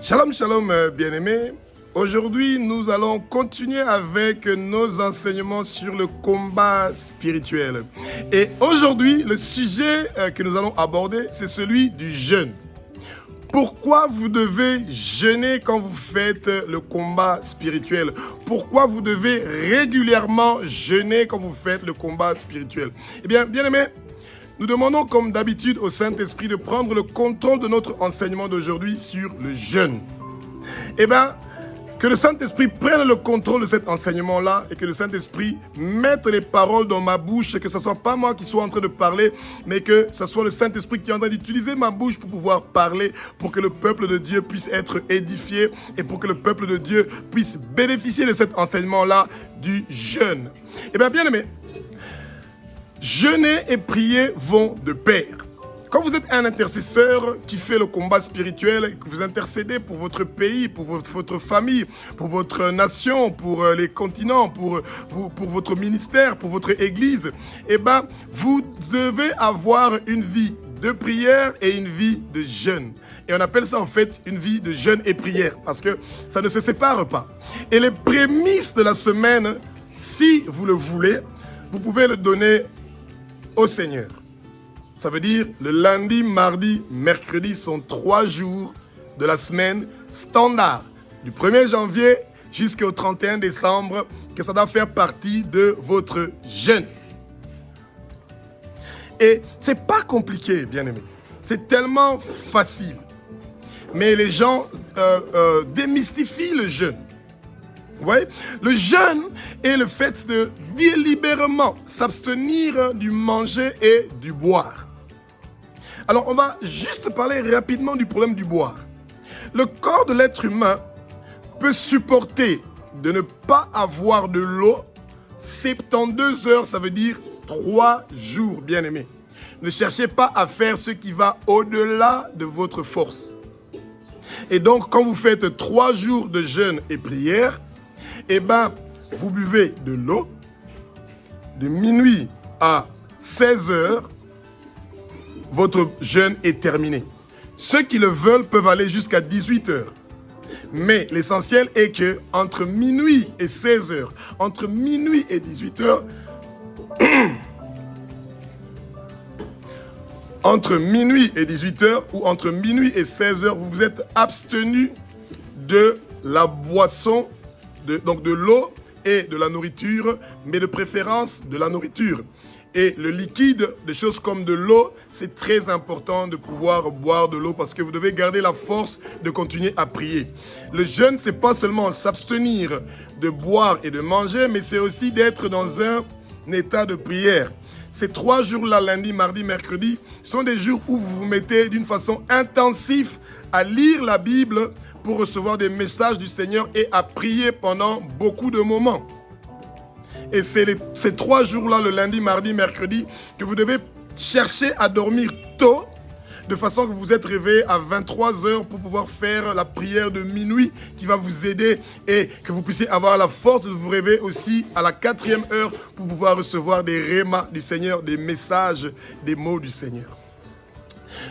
Shalom, shalom, bien-aimés. Aujourd'hui, nous allons continuer avec nos enseignements sur le combat spirituel. Et aujourd'hui, le sujet que nous allons aborder, c'est celui du jeûne. Pourquoi vous devez jeûner quand vous faites le combat spirituel? Pourquoi vous devez régulièrement jeûner quand vous faites le combat spirituel? Eh bien, bien-aimés, nous demandons comme d'habitude au Saint-Esprit de prendre le contrôle de notre enseignement d'aujourd'hui sur le jeûne. Eh bien, que le Saint-Esprit prenne le contrôle de cet enseignement-là et que le Saint-Esprit mette les paroles dans ma bouche, que ce ne soit pas moi qui sois en train de parler, mais que ce soit le Saint-Esprit qui est en train d'utiliser ma bouche pour pouvoir parler, pour que le peuple de Dieu puisse être édifié et pour que le peuple de Dieu puisse bénéficier de cet enseignement-là du jeûne. Eh bien, bien aimé, jeûner et prier vont de pair. Quand vous êtes un intercesseur qui fait le combat spirituel et que vous intercédez pour votre pays, pour votre famille, pour votre nation, pour les continents, pour votre ministère, pour votre église, eh ben, vous devez avoir une vie de prière et une vie de jeûne. Et on appelle ça en fait une vie de jeûne et prière parce que ça ne se sépare pas. Et les prémices de la semaine, si vous le voulez, vous pouvez le donner au Seigneur. Ça veut dire le lundi, mardi, mercredi sont 3 jours de la semaine standard. Du 1er janvier jusqu'au 31 décembre, que ça doit faire partie de votre jeûne. Et c'est pas compliqué, bien aimé. C'est tellement facile. Mais les gens démystifient le jeûne. Vous voyez? Le jeûne est le fait de délibérément s'abstenir du manger et du boire. Alors, on va juste parler rapidement du problème du boire. Le corps de l'être humain peut supporter de ne pas avoir de l'eau 72 heures, ça veut dire 3 jours, bien aimé. Ne cherchez pas à faire ce qui va au-delà de votre force. Et donc, quand vous faites 3 jours de jeûne et prière, eh ben, vous buvez de l'eau de minuit à 16 heures. Votre jeûne est terminé. Ceux qui le veulent peuvent aller jusqu'à 18 heures. Mais l'essentiel est que entre minuit et 16 heures, entre minuit et 18 heures, entre minuit et 18 heures ou entre minuit et 16 heures, vous vous êtes abstenu de la boisson, donc de l'eau et de la nourriture, mais de préférence de la nourriture. Et le liquide, des choses comme de l'eau, c'est très important de pouvoir boire de l'eau parce que vous devez garder la force de continuer à prier. Le jeûne, c'est pas seulement s'abstenir de boire et de manger, mais c'est aussi d'être dans un état de prière. Ces 3 jours-là, lundi, mardi, mercredi, sont des jours où vous vous mettez d'une façon intensive à lire la Bible pour recevoir des messages du Seigneur et à prier pendant beaucoup de moments. Et c'est ces 3 jours-là, le lundi, mardi, mercredi, que vous devez chercher à dormir tôt, de façon que vous vous êtes réveillé à 23 heures pour pouvoir faire la prière de minuit qui va vous aider et que vous puissiez avoir la force de vous réveiller aussi à la 4e heure pour pouvoir recevoir des rémas du Seigneur, des messages, des mots du Seigneur.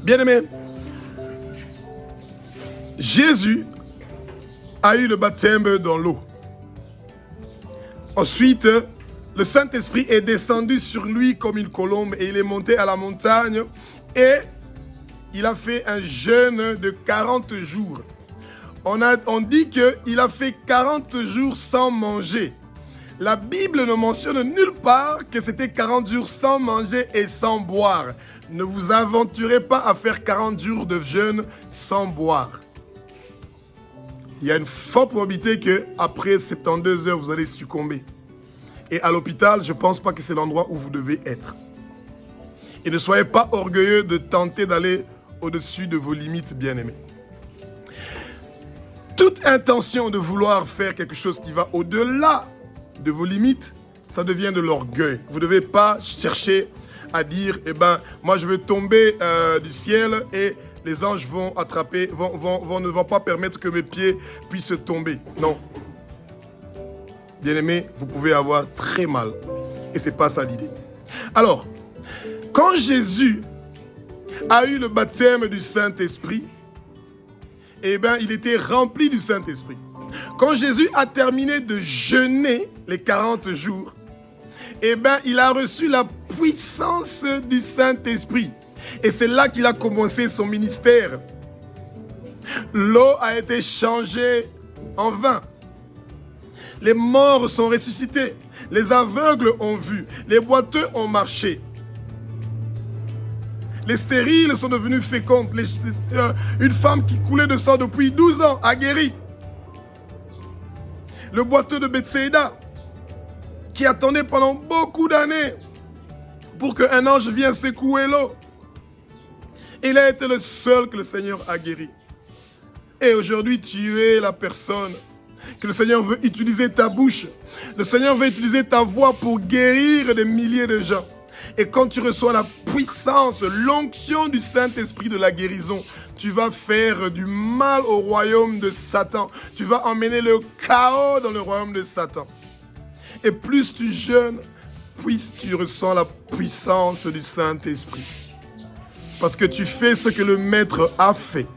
Bien-aimés, Jésus a eu le baptême dans l'eau. Ensuite, le Saint-Esprit est descendu sur lui comme une colombe et il est monté à la montagne et il a fait un jeûne de 40 jours. On dit qu'il a fait 40 jours sans manger. La Bible ne mentionne nulle part que c'était 40 jours sans manger et sans boire. Ne vous aventurez pas à faire 40 jours de jeûne sans boire. Il y a une forte probabilité qu'après 72 heures, vous allez succomber. Et à l'hôpital, je ne pense pas que c'est l'endroit où vous devez être. Et ne soyez pas orgueilleux de tenter d'aller au-dessus de vos limites, bien-aimés. Toute intention de vouloir faire quelque chose qui va au-delà de vos limites, ça devient de l'orgueil. Vous ne devez pas chercher à dire, eh ben, moi je veux tomber du ciel et les anges vont attraper, ne vont pas permettre que mes pieds puissent tomber. Non. Bien-aimés, vous pouvez avoir très mal. Et ce n'est pas ça l'idée. Alors, quand Jésus a eu le baptême du Saint-Esprit, eh bien, il était rempli du Saint-Esprit. Quand Jésus a terminé de jeûner les 40 jours, eh bien, il a reçu la puissance du Saint-Esprit. Et c'est là qu'il a commencé son ministère. L'eau a été changée en vin. Les morts sont ressuscités. Les aveugles ont vu. Les boiteux ont marché. Les stériles sont devenus fécondes. Une femme qui coulait de sang depuis 12 ans a guéri. Le boiteux de Bethsaïda, qui attendait pendant beaucoup d'années pour qu'un ange vienne secouer l'eau. Il a été le seul que le Seigneur a guéri. Et aujourd'hui, tu es la personne que le Seigneur veut utiliser ta bouche. Le Seigneur veut utiliser ta voix pour guérir des milliers de gens. Et quand tu reçois la puissance, l'onction du Saint-Esprit de la guérison, tu vas faire du mal au royaume de Satan. Tu vas emmener le chaos dans le royaume de Satan. Et plus tu jeûnes, plus tu ressens la puissance du Saint-Esprit. Parce que tu fais ce que le Maître a fait.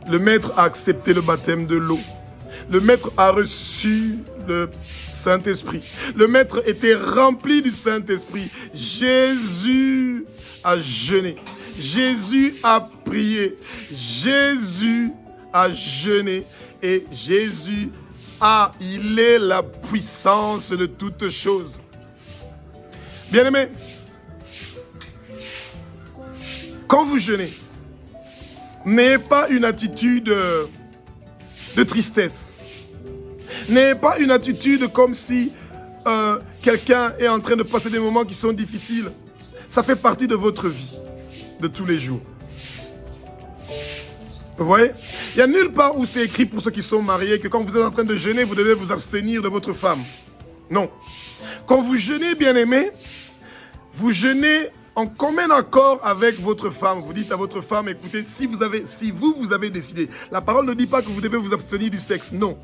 Le Maître a accepté le baptême de l'eau. Le Maître a reçu le Saint-Esprit. Le Maître était rempli du Saint-Esprit. Jésus a jeûné. Jésus a prié. Jésus a jeûné. Et Jésus il est la puissance de toutes choses. Bien-aimés, quand vous jeûnez, n'ayez pas une attitude de tristesse. N'ayez pas une attitude comme si quelqu'un est en train de passer des moments qui sont difficiles. Ça fait partie de votre vie, de tous les jours. Vous voyez? Il n'y a nulle part où c'est écrit pour ceux qui sont mariés que quand vous êtes en train de jeûner, vous devez vous abstenir de votre femme. Non. Quand vous jeûnez, bien-aimés, vous jeûnez en commun accord avec votre femme. Vous dites à votre femme, écoutez, si vous avez décidé, la parole ne dit pas que vous devez vous abstenir du sexe, non.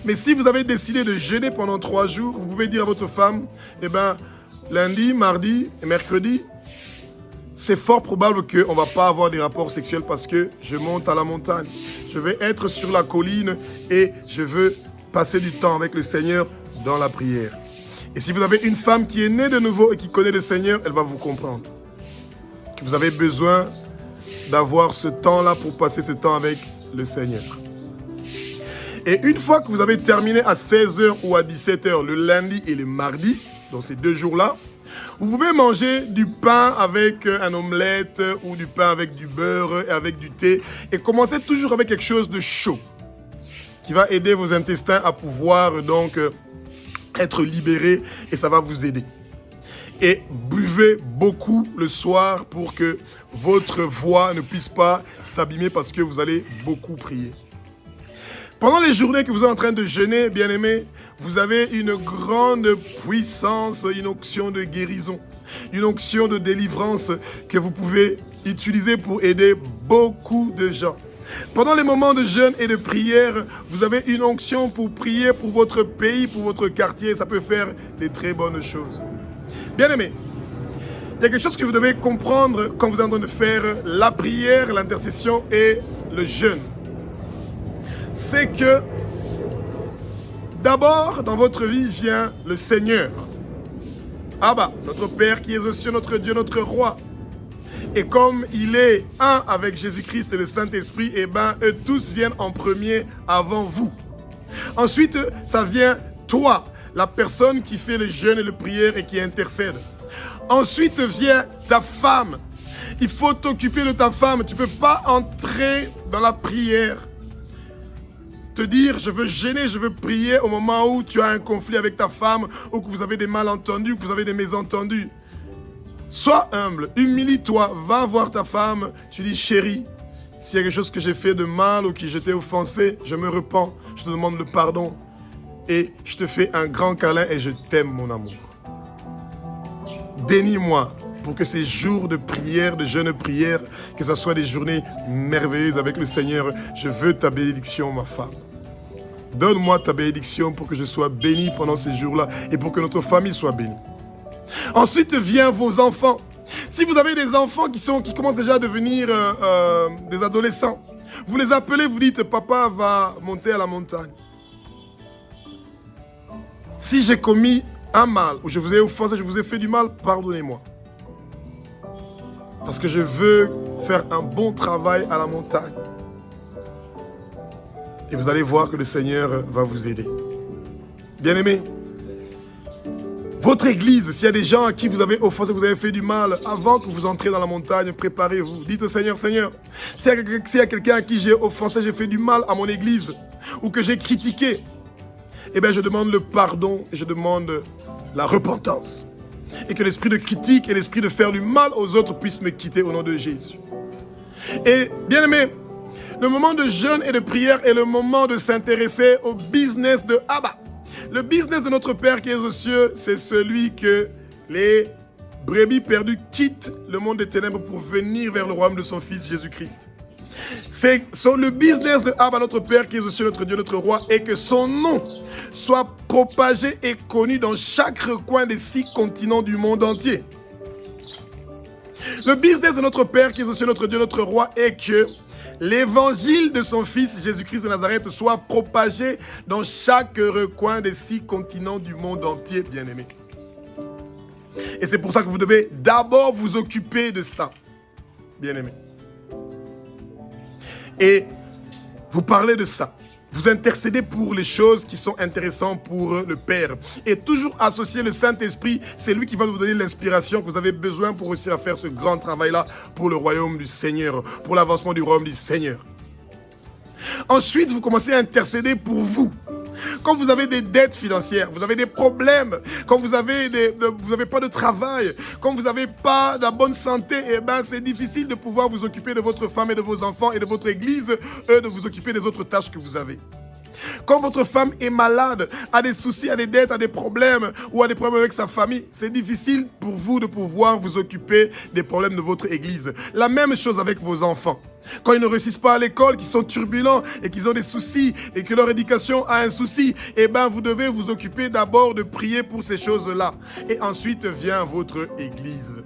Mais si vous avez décidé de jeûner pendant 3 jours, vous pouvez dire à votre femme, eh bien, lundi, mardi et mercredi, c'est fort probable qu'on ne va pas avoir des rapports sexuels parce que je monte à la montagne. Je vais être sur la colline et je veux passer du temps avec le Seigneur dans la prière. Et si vous avez une femme qui est née de nouveau et qui connaît le Seigneur, elle va vous comprendre. Que vous avez besoin d'avoir ce temps-là pour passer ce temps avec le Seigneur. Et une fois que vous avez terminé à 16h ou à 17h le lundi et le mardi, donc ces 2 jours-là, vous pouvez manger du pain avec un omelette ou du pain avec du beurre et avec du thé. Et commencez toujours avec quelque chose de chaud qui va aider vos intestins à pouvoir donc être libérés et ça va vous aider. Et buvez beaucoup le soir pour que votre voix ne puisse pas s'abîmer parce que vous allez beaucoup prier. Pendant les journées que vous êtes en train de jeûner, bien-aimés, vous avez une grande puissance, une onction de guérison, une onction de délivrance que vous pouvez utiliser pour aider beaucoup de gens. Pendant les moments de jeûne et de prière, vous avez une onction pour prier pour votre pays, pour votre quartier. Ça peut faire des très bonnes choses. Bien-aimés, il y a quelque chose que vous devez comprendre quand vous êtes en train de faire la prière, l'intercession et le jeûne. C'est que d'abord, dans votre vie vient le Seigneur. Abba, notre Père qui est aux cieux, notre Dieu, notre Roi. Et comme il est un avec Jésus-Christ et le Saint-Esprit, eh bien, eux tous viennent en premier avant vous. Ensuite, ça vient toi, la personne qui fait le jeûne et la prière et qui intercède. Ensuite vient ta femme. Il faut t'occuper de ta femme. Tu ne peux pas entrer dans la prière, te dire je veux jeûner, je veux prier au moment où tu as un conflit avec ta femme ou que vous avez des malentendus, que vous avez des mésentendus. Sois humble, humilie-toi, va voir ta femme, tu dis chérie, s'il y a quelque chose que j'ai fait de mal ou que je t'ai offensé, je me repens, je te demande le pardon et je te fais un grand câlin et je t'aime mon amour. Bénis-moi pour que ces jours de prière, de jeûne prière, que ce soit des journées merveilleuses avec le Seigneur. Je veux ta bénédiction, ma femme. Donne-moi ta bénédiction pour que je sois béni pendant ces jours-là et pour que notre famille soit bénie. Ensuite vient vos enfants. Si vous avez des enfants qui commencent déjà à devenir des adolescents, Vous les appelez, vous dites, papa va monter à la montagne. Si j'ai commis un mal, ou je vous ai offensé, je vous ai fait du mal, pardonnez-moi. Parce que je veux faire un bon travail à la montagne. Et vous allez voir que le Seigneur va vous aider. Bien-aimés, votre église, s'il y a des gens à qui vous avez offensé, vous avez fait du mal, avant que vous entrez dans la montagne, préparez-vous. Dites au Seigneur, Seigneur, s'il y a quelqu'un à qui j'ai offensé, j'ai fait du mal à mon église, ou que j'ai critiqué, eh bien je demande le pardon et je demande la repentance. Et que l'esprit de critique et l'esprit de faire du mal aux autres puissent me quitter au nom de Jésus. Et bien-aimés, le moment de jeûne et de prière est le moment de s'intéresser au business de Abba. Le business de notre Père qui est aux cieux, c'est celui que les brebis perdues quittent le monde des ténèbres pour venir vers le royaume de son Fils Jésus-Christ. C'est le business de Abba, notre Père qui est aux cieux, notre Dieu, notre Roi, et que son nom soit propagé et connu dans chaque recoin des 6 continents du monde entier. Le business de notre Père qui est aux cieux, notre Dieu, notre Roi, est que l'évangile de son Fils Jésus-Christ de Nazareth soit propagé dans chaque recoin des 6 continents du monde entier, bien-aimés. Et c'est pour ça que vous devez d'abord vous occuper de ça, bien-aimés. Et vous parlez de ça. Vous intercédez pour les choses qui sont intéressantes pour le Père. Et toujours associer le Saint-Esprit, c'est lui qui va vous donner l'inspiration que vous avez besoin pour réussir à faire ce grand travail-là pour le royaume du Seigneur, pour l'avancement du royaume du Seigneur. Ensuite, vous commencez à intercéder pour vous. Quand vous avez des dettes financières, vous avez des problèmes, quand vous n'avez pas de travail, quand vous n'avez pas la bonne santé, eh ben c'est difficile de pouvoir vous occuper de votre femme et de vos enfants et de votre église, de vous occuper des autres tâches que vous avez. Quand votre femme est malade, a des soucis, a des dettes, a des problèmes ou a des problèmes avec sa famille, c'est difficile pour vous de pouvoir vous occuper des problèmes de votre église. La même chose avec vos enfants. Quand ils ne réussissent pas à l'école, qu'ils sont turbulents et qu'ils ont des soucis et que leur éducation a un souci, eh bien vous devez vous occuper d'abord de prier pour ces choses-là. Et ensuite vient votre église.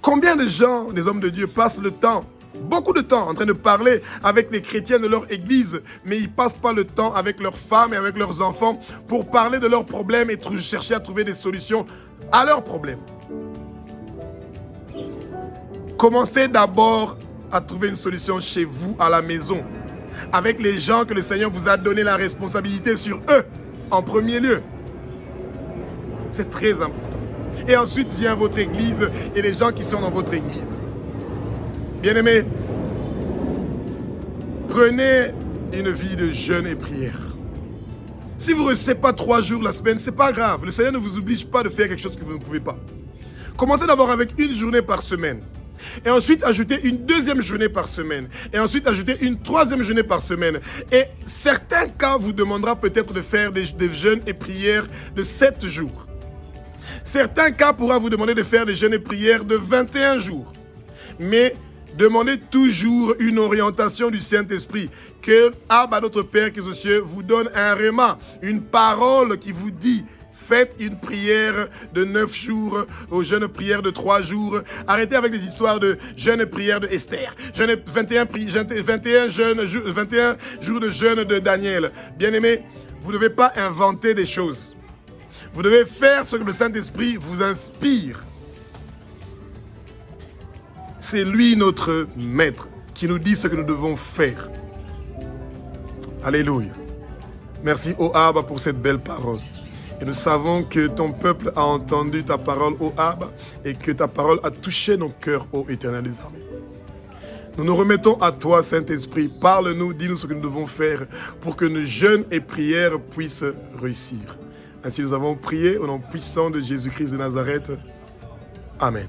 Combien de gens, des hommes de Dieu, passent le temps, beaucoup de temps, en train de parler avec les chrétiens de leur église, mais ils ne passent pas le temps avec leurs femmes et avec leurs enfants pour parler de leurs problèmes et chercher à trouver des solutions à leurs problèmes. Commencez d'abord à trouver une solution chez vous, à la maison, avec les gens que le Seigneur vous a donné la responsabilité sur eux, en premier lieu. C'est très important. Et ensuite vient votre église et les gens qui sont dans votre église. Bien-aimés, prenez une vie de jeûne et prière. Si vous ne réussissez pas 3 jours la semaine, ce n'est pas grave. Le Seigneur ne vous oblige pas de faire quelque chose que vous ne pouvez pas. Commencez d'abord avec une journée par semaine. Et ensuite, ajoutez une 2e journée par semaine. Et ensuite, ajoutez une 3e journée par semaine. Et certains cas vous demandera peut-être de faire des jeûnes et prières de 7 jours. Certains cas pourra vous demander de faire des jeûnes et prières de 21 jours. Mais demandez toujours une orientation du Saint-Esprit. Que Abba, notre Père qui est aux cieux, vous donne un réma, une parole qui vous dit: faites une prière de 9 jours, aux jeûnes prières de 3 jours. Arrêtez avec les histoires de jeûne et prière de Esther. 21 jours de jeûne de Daniel. Bien-aimés, vous ne devez pas inventer des choses. Vous devez faire ce que le Saint-Esprit vous inspire. C'est lui notre maître qui nous dit ce que nous devons faire. Alléluia. Merci, ô Abba, pour cette belle parole. Et nous savons que ton peuple a entendu ta parole, ô Abba, et que ta parole a touché nos cœurs, ô Éternel des armées. Nous nous remettons à toi, Saint-Esprit. Parle-nous, dis-nous ce que nous devons faire pour que nos jeûnes et prières puissent réussir. Ainsi nous avons prié au nom puissant de Jésus-Christ de Nazareth. Amen.